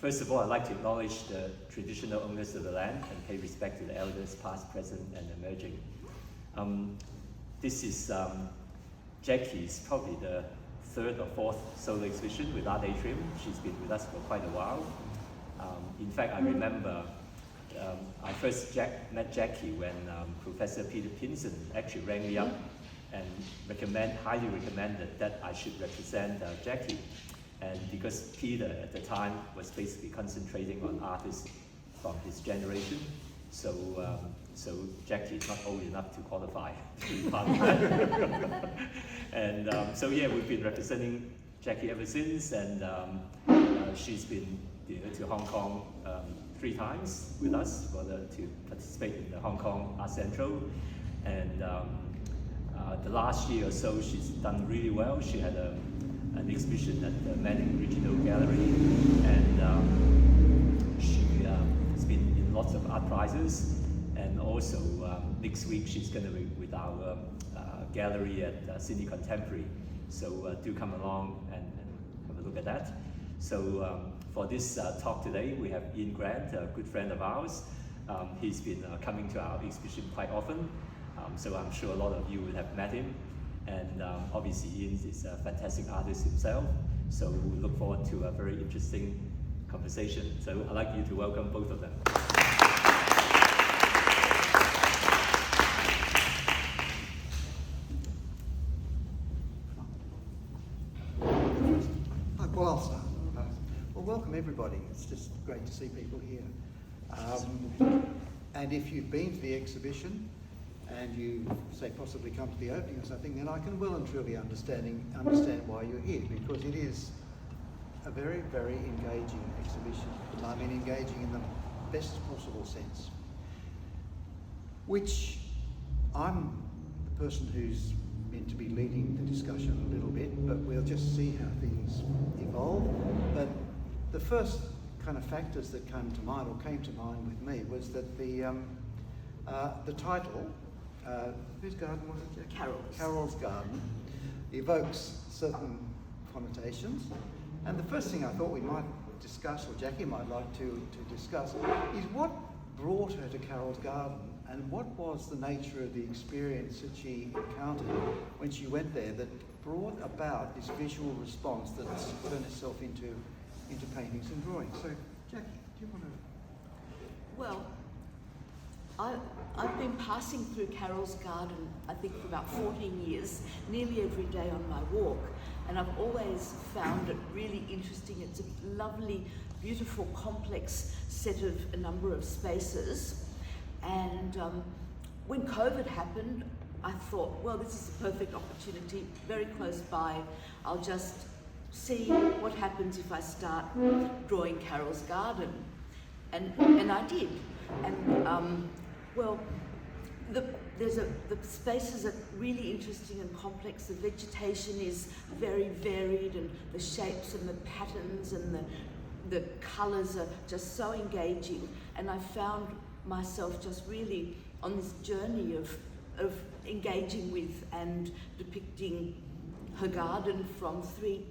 First of all, I'd like to acknowledge the traditional owners of the land and pay respect to the elders past, present, and emerging. This is Jackie's probably the third or fourth solo exhibition with Atrium. She's been with us for quite a while. In fact, I remember I first met Jackie when Professor Peter Pinson actually rang me up and highly recommended that I should represent Jackie. And because Peter at the time was basically concentrating on artists from his generation, so Jackie is not old enough to qualify to be part of that. And so yeah, we've been representing Jackie ever since, and she's been to Hong Kong 3 times with us to participate in the Hong Kong Art Central. And the last year or so, she's done really well. She had an exhibition at the Manning Regional Gallery, and she has been in lots of art prizes. And also next week she's going to be with our gallery at Sydney Contemporary. So do come along and have a look at that. So for this talk today, we have Ian Grant, a good friend of ours. He's been coming to our exhibition quite often, so I'm sure a lot of you would have met him. And obviously Ian is a fantastic artist himself, so we look forward to a very interesting conversation. So I'd like you to welcome both of them. Balassa. Well, welcome everybody. It's just great to see people here. And if you've been to the exhibition and you say possibly come to the opening or something, then I can well and truly understand why you're here, because it is a very, very engaging exhibition. I mean, engaging in the best possible sense. Which I'm the person who's meant to be leading the discussion a little bit, but we'll just see how things evolve. But the first kind of factors that came to mind with me was that the title, whose garden was it, Jack? Carol's Garden, evokes certain connotations. And the first thing I thought we might discuss, or Jackie might like to discuss, is what brought her to Carol's Garden, and what was the nature of the experience that she encountered when she went there that brought about this visual response that turned itself into paintings and drawings. So, Jackie, do you want to? Well, I've been passing through Carol's Garden, I think, for about 14 years, nearly every day on my walk, and I've always found it really interesting. It's a lovely, beautiful, complex set of a number of spaces. And when COVID happened, I thought, well, this is a perfect opportunity, very close by. I'll just see what happens if I start drawing Carol's Garden. And I did. And well, the spaces are really interesting and complex. The vegetation is very varied, and the shapes and the patterns and the colours are just so engaging. And I found myself just really on this journey of engaging with and depicting her garden from 3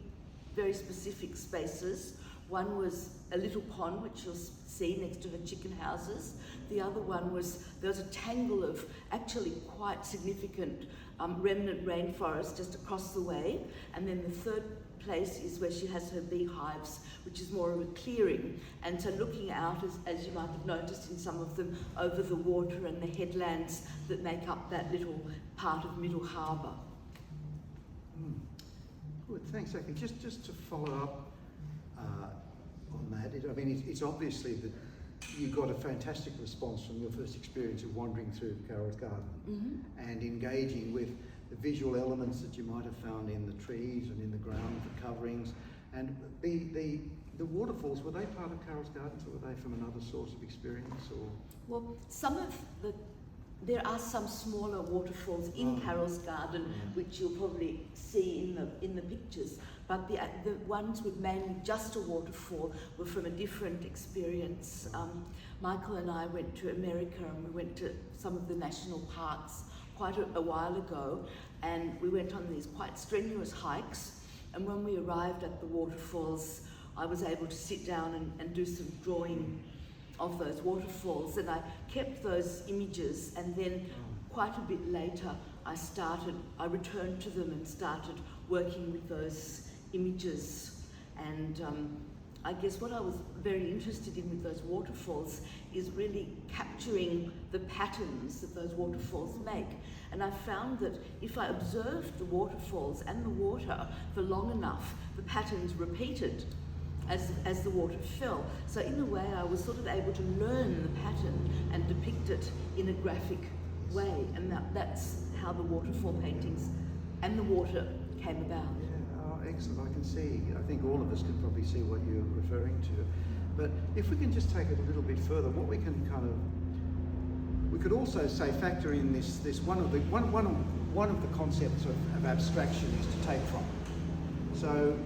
very specific spaces. One was a little pond, which you'll see next to her chicken houses. The other one was, there was a tangle of actually quite significant remnant rainforest just across the way. And then the third place is where she has her beehives, which is more of a clearing. And so looking out, as you might have noticed in some of them, over the water and the headlands that make up that little part of Middle Harbour. Good, thanks, Jackie. Just to follow up on that, I mean, it's obviously that you got a fantastic response from your first experience of wandering through Carol's Garden and engaging with the visual elements that you might have found in the trees and in the ground, the coverings, and the waterfalls. Were they part of Carol's Gardens, or were they from another source of experience? Or well, there are some smaller waterfalls in Carol's Garden, which you'll probably see in the pictures. But the ones with mainly just a waterfall were from a different experience. Michael and I went to America, and we went to some of the national parks quite a while ago, and we went on these quite strenuous hikes. And when we arrived at the waterfalls, I was able to sit down and do some drawing of those waterfalls, and I kept those images, and then quite a bit later I returned to them and started working with those images. And I guess what I was very interested in with those waterfalls is really capturing the patterns that those waterfalls make. And I found that if I observed the waterfalls and the water for long enough, the patterns repeated as the water fell. So in a way I was sort of able to learn the pattern and depict it in a graphic way. And that's how the waterfall paintings and the water came about. Excellent. I can see, I think all of us can probably see what you're referring to. But if we can just take it a little bit further, what we can we could also say factor in this one of the concepts of abstraction is to take from. So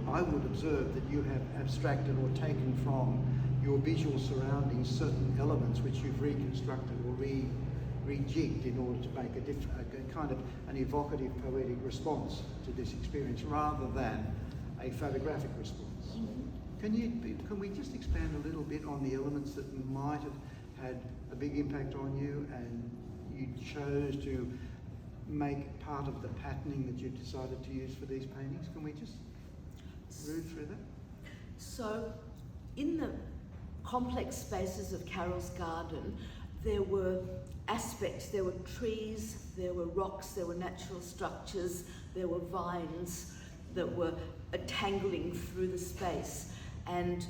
I would observe that you have abstracted or taken from your visual surroundings certain elements which you've reconstructed or rejigged in order to make a kind of an evocative poetic response to this experience rather than a photographic response. Mm-hmm. Can we just expand a little bit on the elements that might have had a big impact on you and you chose to make part of the patterning that you decided to use for these paintings? Can we just move through that? So in the complex spaces of Carol's garden, there were aspects, there were trees, there were rocks, there were natural structures, there were vines that were tangling through the space. And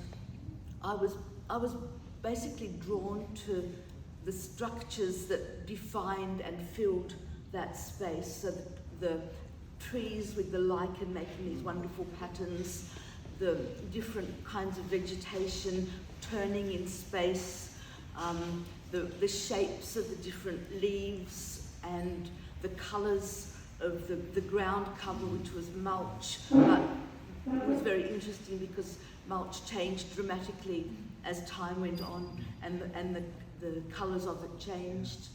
I was basically drawn to the structures that defined and filled that space. So the trees with the lichen making these wonderful patterns, the different kinds of vegetation turning in space, the shapes of the different leaves and the colours of the ground cover, which was mulch, but it was very interesting because mulch changed dramatically as time went on, and the colours of it changed.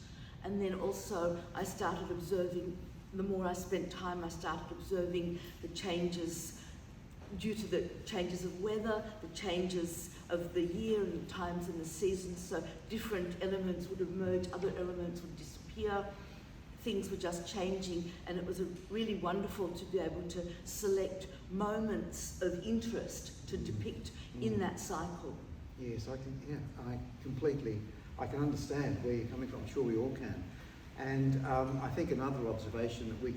And then also I started observing, the more I spent time, I started observing the changes due to the changes of weather, the changes of the year and the times and the seasons. So different elements would emerge, other elements would disappear. Things were just changing, and it was really wonderful to be able to select moments of interest to depict in that cycle. Yes, I can understand where you're coming from. I'm sure we all can. And I think another observation that we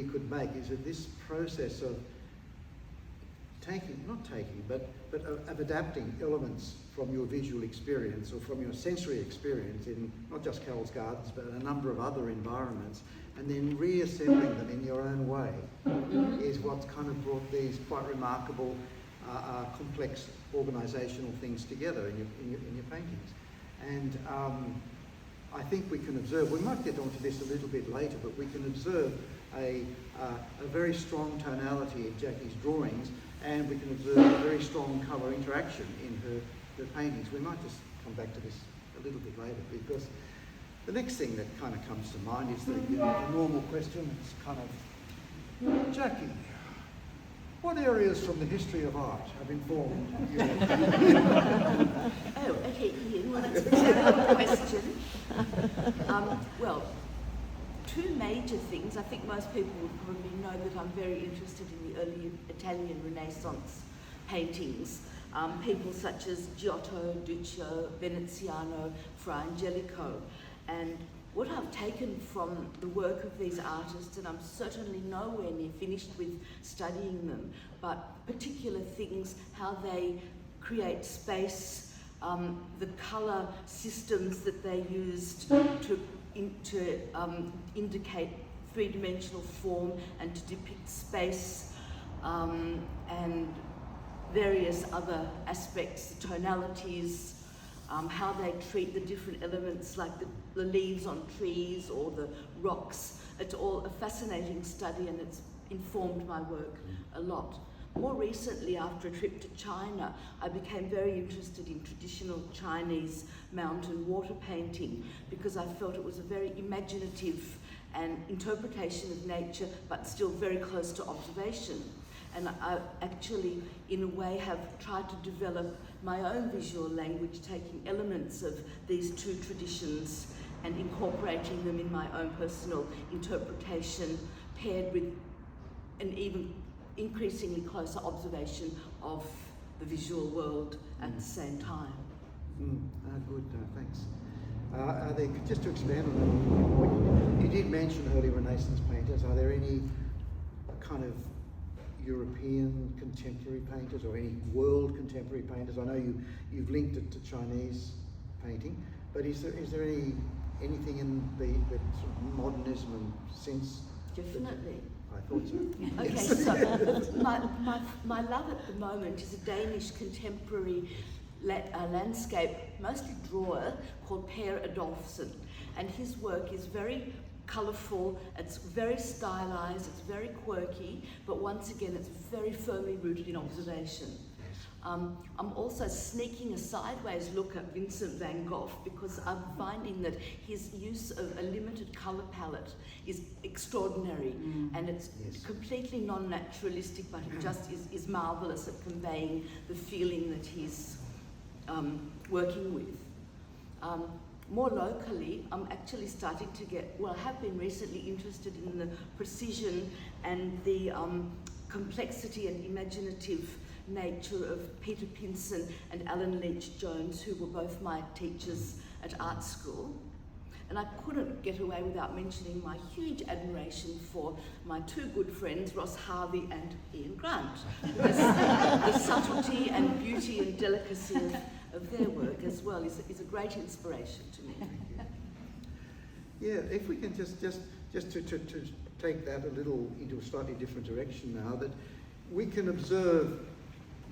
could make is that this process of of adapting elements from your visual experience or from your sensory experience in not just Carol's Gardens but a number of other environments, and then reassembling them in your own way is what's kind of brought these quite remarkable complex organisational things together in your paintings. And I think we can observe, we might get onto this a little bit later, but we can observe a very strong tonality in Jackie's drawings, and we can observe a very strong colour interaction in her paintings. We might just come back to this a little bit later, because the next thing that kind of comes to mind is the normal question. It's kind of, Jackie, what areas from the history of art have informed you? Oh, okay, Ian, well, that's a general question. Well, two major things. I think most people would probably know that I'm very interested in the early Italian Renaissance paintings. People such as Giotto, Duccio, Veneziano, Fra Angelico. And what I've taken from the work of these artists, and I'm certainly nowhere near finished with studying them, but particular things, how they create space, the colour systems that they used to indicate three-dimensional form and to depict space, and various other aspects, the tonalities, how they treat the different elements like the leaves on trees or the rocks. It's all a fascinating study, and it's informed my work a lot. More recently, after a trip to China, I became very interested in traditional Chinese mountain water painting because I felt it was a very imaginative and interpretation of nature, but still very close to observation. And I actually, in a way, have tried to develop my own visual language, taking elements of these two traditions and incorporating them in my own personal interpretation, paired with an even increasingly closer observation of the visual world at the same time. Good, thanks. Are there, just to expand on that a little bit more, you did mention early Renaissance painters. Are there any kind of European contemporary painters or any world contemporary painters? I know you've linked it to Chinese painting, but is there anything in the sort of modernism and since? Definitely. I thought so. Okay, Yes. so my love at the moment is a Danish contemporary landscape, mostly drawer, called Per Adolfsen, and his work is very colourful, it's very stylized, it's very quirky, but once again it's very firmly rooted in observation. I'm also sneaking a sideways look at Vincent van Gogh because I'm finding that his use of a limited colour palette is extraordinary, and it's completely non-naturalistic, but it just is marvellous at conveying the feeling that he's working with. More locally, I'm actually starting to I have been recently interested in the precision and the complexity and imaginative nature of Peter Pinson and Alan Leach-Jones, who were both my teachers at art school. And I couldn't get away without mentioning my huge admiration for my two good friends, Ross Harvey and Ian Grant. The subtlety and beauty and delicacy of their work as well is a great inspiration to me. Yeah, if we can just to take that a little into a slightly different direction now, that we can observe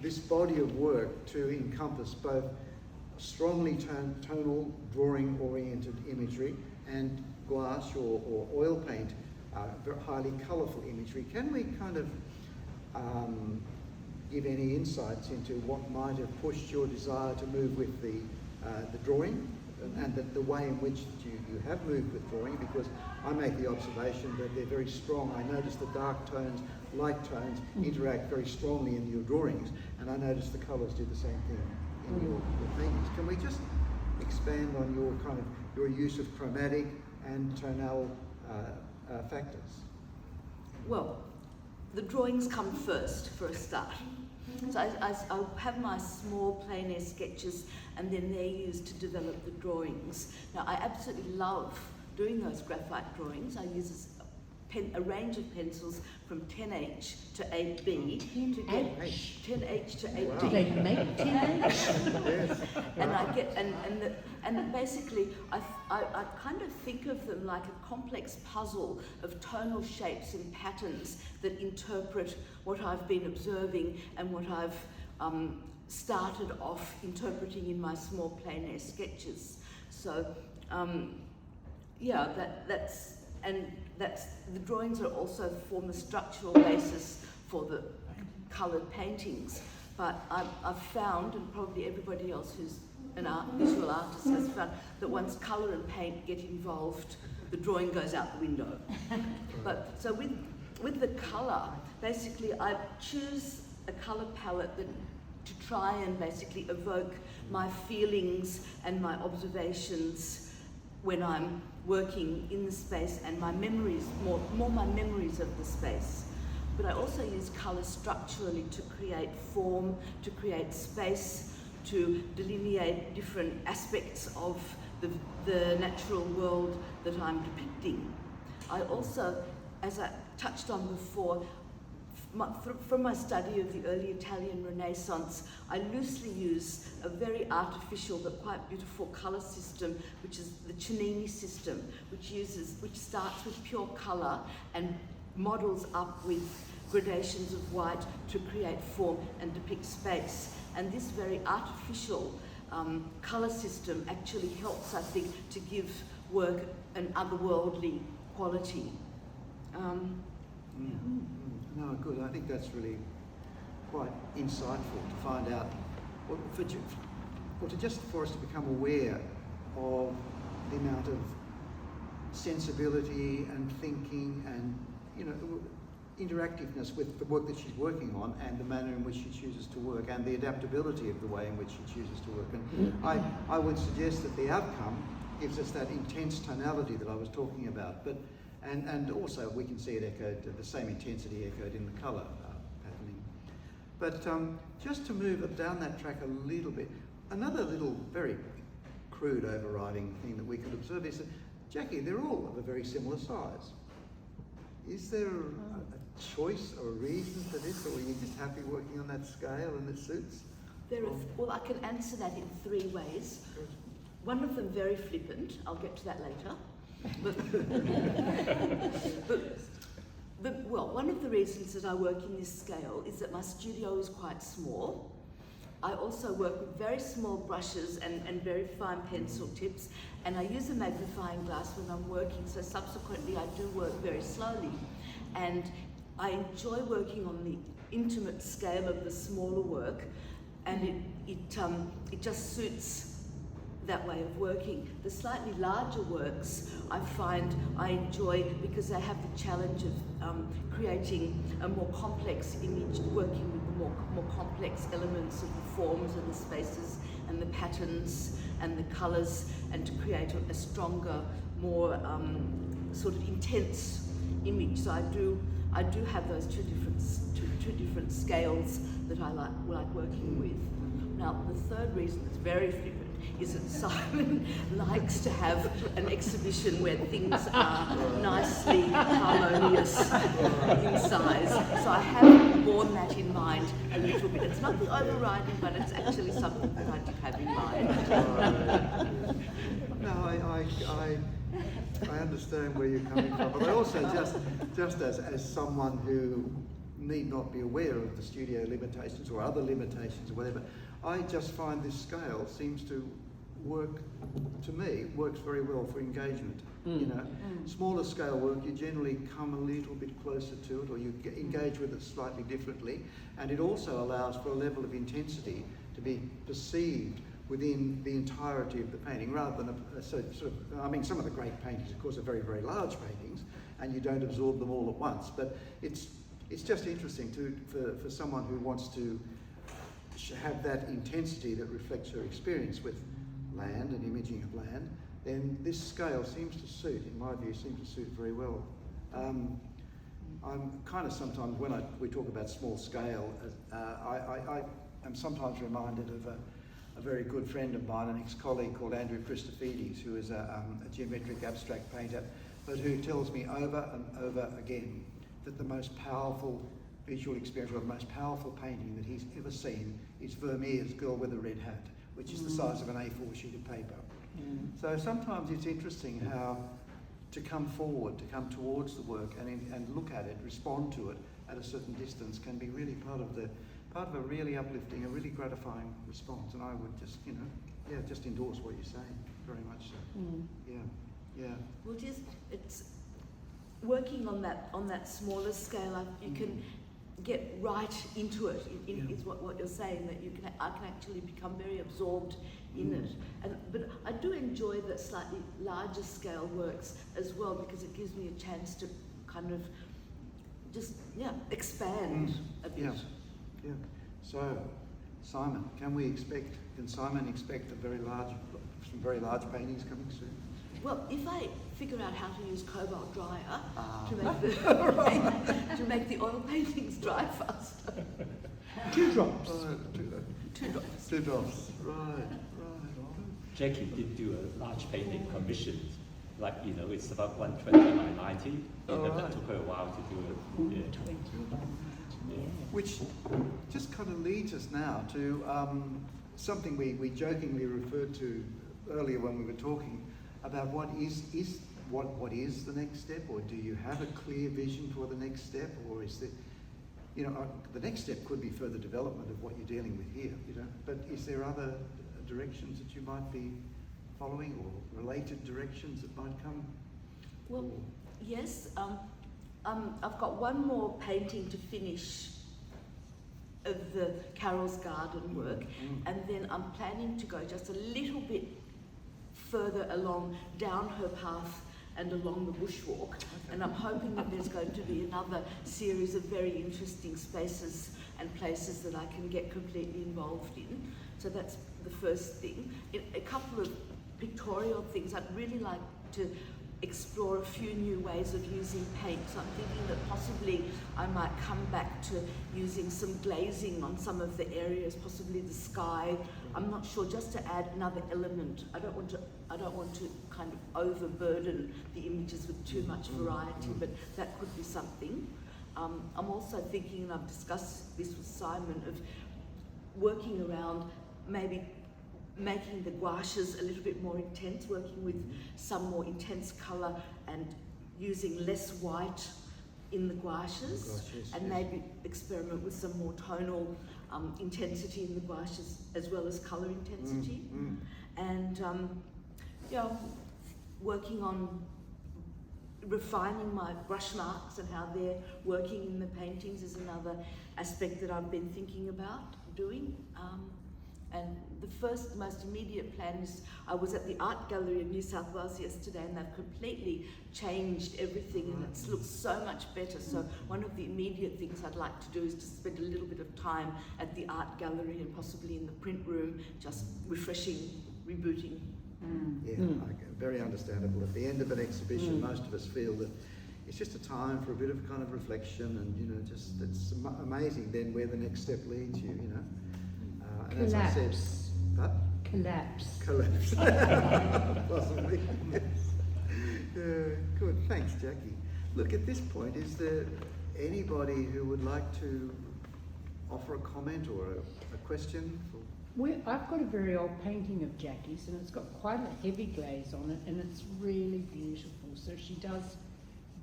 this body of work to encompass both strongly tonal, drawing-oriented imagery and gouache or oil paint, very highly colourful imagery. Can we kind of give any insights into what might have pushed your desire to move with the drawing, and the way in which you have moved with drawing? Because I make the observation that they're very strong. I notice the dark tones, light tones interact very strongly in your drawings, and I notice the colours do the same thing in your paintings. Can we just expand on your use of chromatic and tonal factors? Well, the drawings come first for a start. So I have my small plein air sketches, and then they're used to develop the drawings. Now, I absolutely love doing those graphite drawings. I use a range of pencils from 10H to 8B to get 10H to 8D. Do they make 10H? And I get and basically I kind of think of them like a complex puzzle of tonal shapes and patterns that interpret what I've been observing and what I've started off interpreting in my small plein air sketches. So that's the drawings are also form a structural basis for the coloured paintings. But I've found, and probably everybody else who's an visual artist has found, that once colour and paint get involved, the drawing goes out the window. But so with the colour, basically I choose a colour palette to try and basically evoke my feelings and my observations when I'm working in the space, and my memories, more my memories of the space. But I also use colour structurally to create form, to create space, to delineate different aspects of the natural world that I'm depicting. I also, as I touched on before, from my study of the early Italian Renaissance, I loosely use a very artificial but quite beautiful colour system, which is the Cennini system, which starts with pure colour and models up with gradations of white to create form and depict space. And this very artificial colour system actually helps, I think, to give work an otherworldly quality. No, good. I think that's really quite insightful to find out, for us to become aware of the amount of sensibility and thinking and, interactiveness with the work that she's working on and the manner in which she chooses to work and the adaptability of the way in which she chooses to work. And I would suggest that the outcome gives us that intense tonality that I was talking about. But and also we can see it echoed, the same intensity echoed in the colour patterning. But just to move it down that track a little bit, another little very crude overriding thing that we could observe is that, Jackie, they're all of a very similar size. Is there a choice or a reason for this, or are you just happy working on that scale and it suits? Well, I can answer that in 3 ways. One of them very flippant, I'll get to that later. But one of the reasons that I work in this scale is that my studio is quite small. I also work with very small brushes and very fine pencil tips, and I use a magnifying glass when I'm working, so subsequently I do work very slowly. And I enjoy working on the intimate scale of the smaller work, and it just suits that way of working. The slightly larger works I find I enjoy because they have the challenge of creating a more complex image, working with the more complex elements of the forms and the spaces and the patterns and the colours, and to create a stronger, more sort of intense image. So I do have those two different scales that I like working with. Now, the third reason that's very flippant is that Simon likes to have an exhibition where things are nicely harmonious in size. So I have borne that in mind a little bit. It's not the overriding, but it's actually something that I do have in mind. No, I understand where you're coming from, but I also just as someone who need not be aware of the studio limitations or other limitations or whatever, I just find this scale seems to work, to me, works very well for engagement. You know, smaller scale work, you generally come a little bit closer to it, or you engage with it slightly differently, and it also allows for a level of intensity to be perceived within the entirety of the painting, rather than I mean, some of the great paintings, of course, are very, very large paintings, and you don't absorb them all at once. But it's just interesting for someone who wants to have that intensity that reflects her experience with land and imaging of land, then this scale seems to suit, in my view, very well. I'm kind of sometimes, when we talk about small scale, I am sometimes reminded of a very good friend of mine, an ex-colleague called Andrew Christofides, who is a geometric abstract painter, but who tells me over and over again that the most powerful visual experience, or the most powerful painting that he's ever seen, is Vermeer's Girl with a Red Hat, which is the size of an A4 sheet of paper. So sometimes it's interesting how to come forward, to come towards the work and look at it, respond to it at a certain distance can be really part of a really uplifting, a really gratifying response. And I would just, just endorse what you're saying, very much so. Yeah. Well, it's working on that smaller scale. You can get right into it. Is what you're saying, that I can actually become very absorbed in it. But I do enjoy the slightly larger scale works as well, because it gives me a chance to kind of just expand a bit. Yeah. So, Simon, can Simon expect some very large paintings coming soon? Well, if I figure out how to use cobalt dryer to make the oil paintings dry faster. 2 drops. Two drops. Right. Jackie did do a large painting commission, it's about 120 by 90. It took her a while to do it. Which just kind of leads us now to something we jokingly referred to earlier when we were talking about what is the next step, or do you have a clear vision for the next step, or is the next step could be further development of what you're dealing with here, but is there other directions that you might be following, or related directions that might come? Well, yes. I've got one more painting to finish of the Carol's Garden work, and then I'm planning to go just a little bit further along down her path and along the bushwalk. And I'm hoping that there's going to be another series of very interesting spaces and places that I can get completely involved in. So that's the first thing. A couple of pictorial things. I'd really like to explore a few new ways of using paint. So I'm thinking that possibly I might come back to using some glazing on some of the areas, possibly the sky. I'm not sure, just to add another element. I don't want to kind of overburden the images with too much variety, but that could be something. I'm also thinking, and I've discussed this with Simon, of working around maybe making the gouaches a little bit more intense, working with some more intense colour and using less white in the gouaches, and maybe experiment with some more tonal intensity in the gouaches as well as colour intensity. And working on refining my brush marks and how they're working in the paintings is another aspect that I've been thinking about doing. And the first, most immediate plan is, I was at the Art Gallery of New South Wales yesterday, and they've completely changed everything, and it looks so much better. So one of the immediate things I'd like to do is to spend a little bit of time at the Art Gallery and possibly in the print room, just refreshing, rebooting. Very understandable. At the end of an exhibition, most of us feel that it's just a time for a bit of kind of reflection, and just it's amazing then where the next step leads you. And as I said, collapse. Possibly. Yes. Good. Thanks, Jackie. Look, at this point, is there anybody who would like to offer a comment or a question? I've got a very old painting of Jackie's, and it's got quite a heavy glaze on it, and it's really beautiful. So she does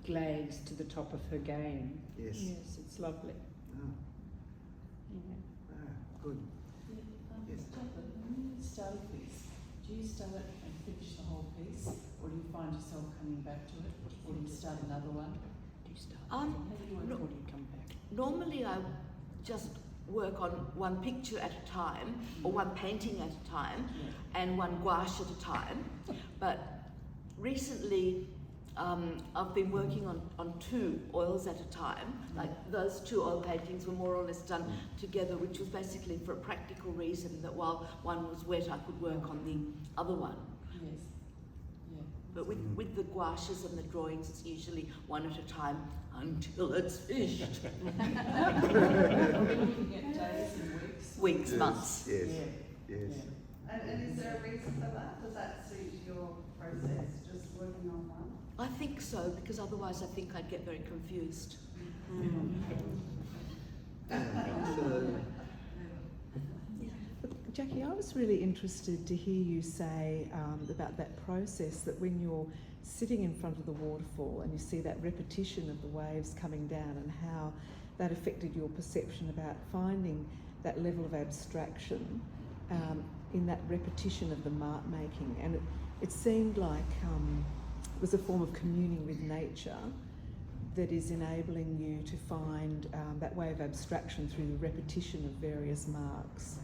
glaze to the top of her game. Yes. Yes, it's lovely. Good. Yes. Jacqueline, when you start a piece, do you start it and finish the whole piece, or do you find yourself coming back to it, or do you start another one? Do you start? How do you work, or do you come back? Normally I just work on one picture at a time, or one painting at a time, and one gouache at a time. But recently I've been working on 2 oils at a time. Like those 2 oil paintings were more or less done together, which was basically for a practical reason, that while one was wet I could work on the other one. Yes. Yeah. But with the gouaches and the drawings, it's usually one at a time until it's finished. Are we looking at days and weeks? Weeks, months. Yes. Yeah. Yes. Yeah. And is there a reason for that? Does that suit your process, just working on one? I think so, because otherwise I think I'd get very confused. Jackie, I was really interested to hear you say about that process, that when you're sitting in front of the waterfall and you see that repetition of the waves coming down, and how that affected your perception about finding that level of abstraction in that repetition of the mark making. And it seemed like it was a form of communing with nature that is enabling you to find that way of abstraction through the repetition of various marks.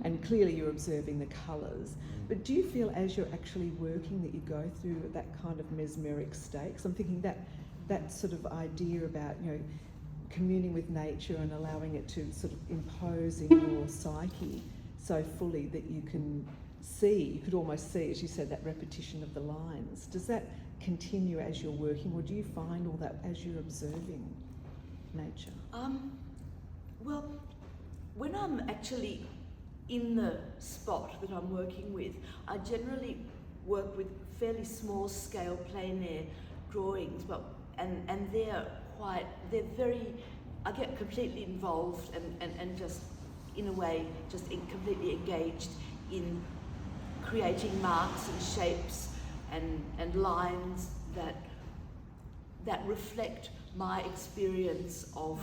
And clearly you're observing the colours. But do you feel as you're actually working that you go through that kind of mesmeric state? 'Cause I'm thinking that sort of idea about, communing with nature and allowing it to sort of impose in your psyche so fully that you could almost see, as you said, that repetition of the lines. Does that continue as you're working, or do you find all that as you're observing nature? Well, when I'm actually in the spot that I'm working with, I generally work with fairly small scale plein air drawings, and they're very, I get completely involved and just in a way just completely engaged in creating marks and shapes and lines that reflect my experience of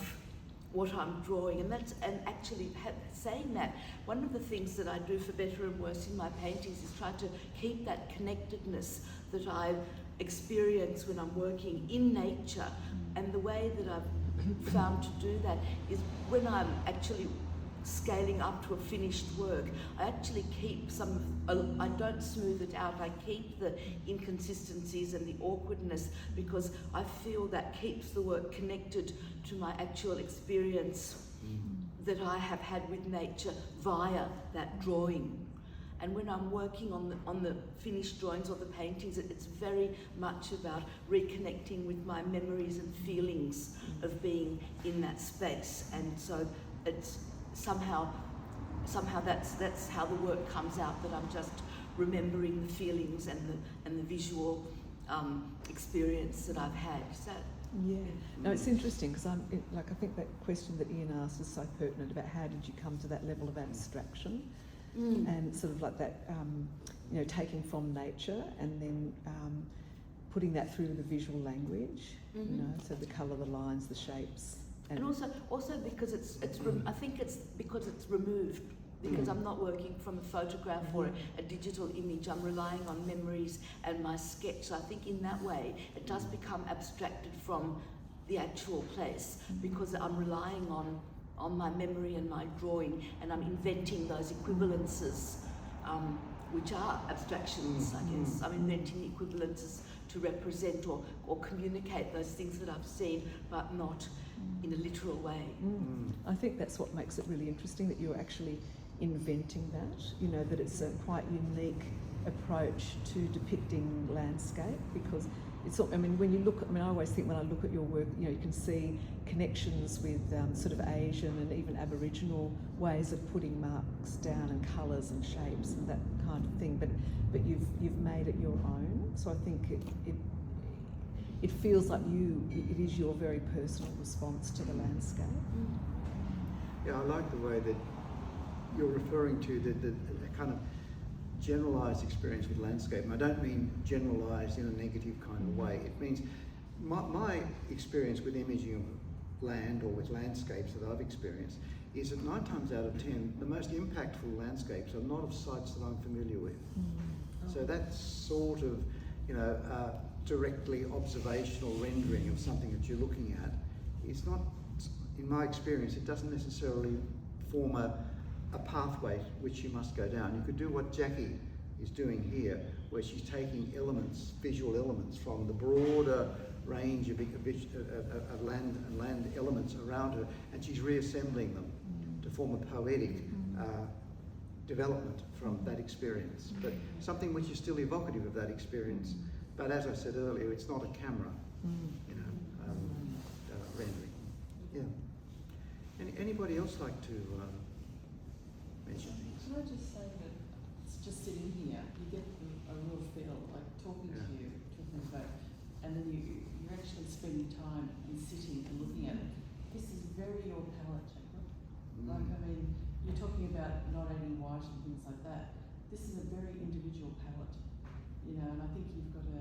what I'm drawing. And actually saying that, one of the things that I do for better and worse in my paintings is try to keep that connectedness that I experience when I'm working in nature. And the way that I've found to do that is when I'm actually scaling up to a finished work, I actually keep I don't smooth it out, I keep the inconsistencies and the awkwardness, because I feel that keeps the work connected to my actual experience that I have had with nature via that drawing. And when I'm working on the finished drawings or the paintings, it's very much about reconnecting with my memories and feelings of being in that space. And so it's somehow that's how the work comes out, that I'm just remembering the feelings and the visual experience that I've had. So Yeah. No, it's interesting because I think that question that Ian asked is so pertinent about how did you come to that level of abstraction, and sort of like that, taking from nature and then putting that through the visual language. So the colour, the lines, the shapes, and also because I think it's because it's removed. Because I'm not working from a photograph or a digital image, I'm relying on memories and my sketch. So I think in that way it does become abstracted from the actual place, because I'm relying on my memory and my drawing, and I'm inventing those equivalences, which are abstractions, I guess. I'm inventing equivalences to represent or communicate those things that I've seen, but not in a literal way. I think that's what makes it really interesting, that you're actually inventing that, that it's a quite unique approach to depicting landscape, because it's, when you look, I always think when I look at your work, you can see connections with sort of Asian and even Aboriginal ways of putting marks down and colours and shapes and that kind of thing, but you've made it your own. So I think it feels like it is your very personal response to the landscape. Yeah, I like the way that you're referring to the kind of generalised experience with landscape. And I don't mean generalised in a negative kind of way. It means my experience with imaging of land or with landscapes that I've experienced is that 9 times out of 10, the most impactful landscapes are not of sites that I'm familiar with. So that sort of, directly observational rendering of something that you're looking at is not, in my experience, it doesn't necessarily form a pathway which you must go down. You could do what Jackie is doing here, where she's taking elements, visual elements from the broader range of land elements around her, and she's reassembling them to form a poetic development from that experience, but something which is still evocative of that experience. But as I said earlier, it's not a camera, rendering. Yeah. Anybody else like to mention things? Can I just say that it's just sitting here, you get a real feel, like talking to you, talking about, and then you're actually spending time and sitting and looking at it. This is very your palette, Jacqueline. You're talking about not adding white and things like that. This is a very individual palette, and I think you've got to,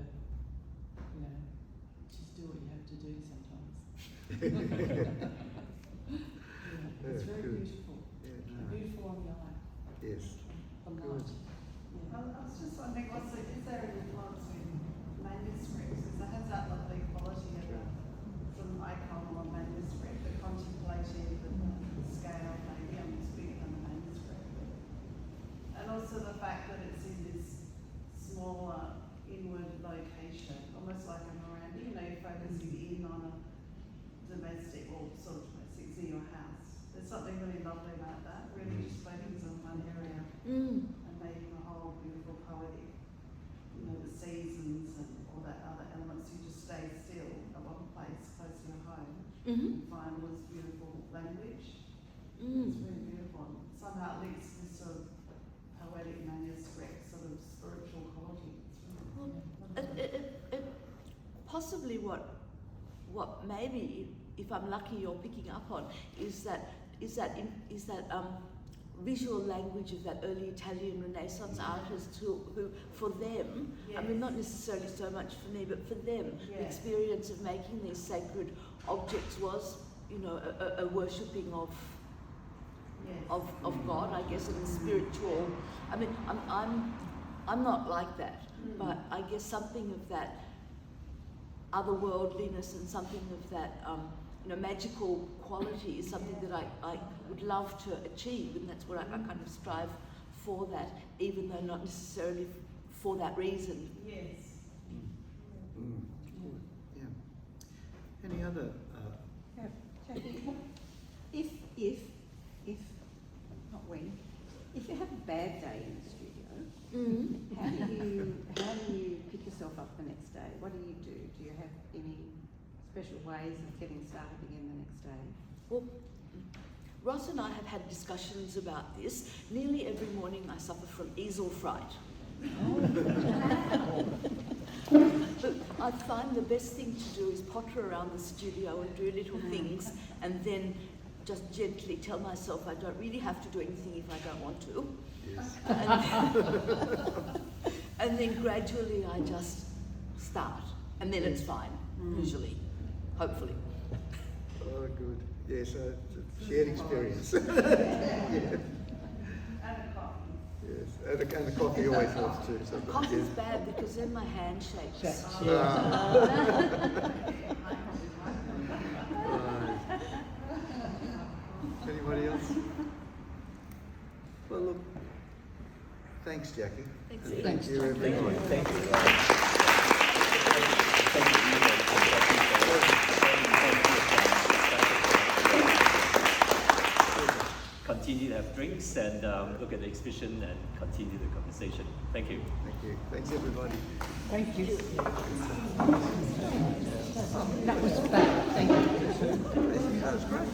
just do what you have to do sometimes. It's very beautiful. Beautiful on the eye. Yes. The light. I was just wondering, is there an influence with manuscripts? Because it has that lovely quality of a sort of icon or manuscript, the contemplative and the scale, maybe it's bigger than a manuscript. And also the fact that it's in this smaller inward location, almost like a veranda, you're focusing in on a domestic or sort of domestic, it's in your house. There's something really lovely about that, really just focusing on one area and making the whole beautiful poetic, the seasons and all that other elements. You just stay still at one place close to your home and find all this beautiful language. It's really beautiful. And somehow it links to this sort of poetic manuscript, sort of spiritual quality. Possibly what maybe, if I'm lucky, you're picking up on is that visual language of that early Italian Renaissance artists who for them, not necessarily so much for me, but for them, the experience of making these sacred objects was, a worshipping of God, I guess, and spiritual. I'm not like that, but I guess something of that otherworldliness and something of that magical quality is something that I would love to achieve, and that's what I kind of strive for that, even though not necessarily for that reason. Yes. Yeah. Any other? Jackie, if not when, if you have a bad day in the studio, how do you pick yourself up the next day? What do? Do you have any special ways of getting started again the next day? Well, Ross and I have had discussions about this. Nearly every morning I suffer from easel fright. But I find the best thing to do is potter around the studio and do little things, and then just gently tell myself I don't really have to do anything if I don't want to. Yes. And then gradually I just start, and then it's fine, usually, hopefully. Oh, good. Yes, shared experience. Yeah. And a coffee. Yes, and the coffee always helps too. Sometimes. Coffee's bad because then my hand shakes. Right. Anybody else? Well, look. Thanks, Jackie. Thanks, And Thanks, thank you, Jackie. everyone. Thank you. Continue to have drinks and look at the exhibition and continue the conversation. Thank you. Thank you. Thanks, everybody. Thank you. That was fab. Thank you. That was great.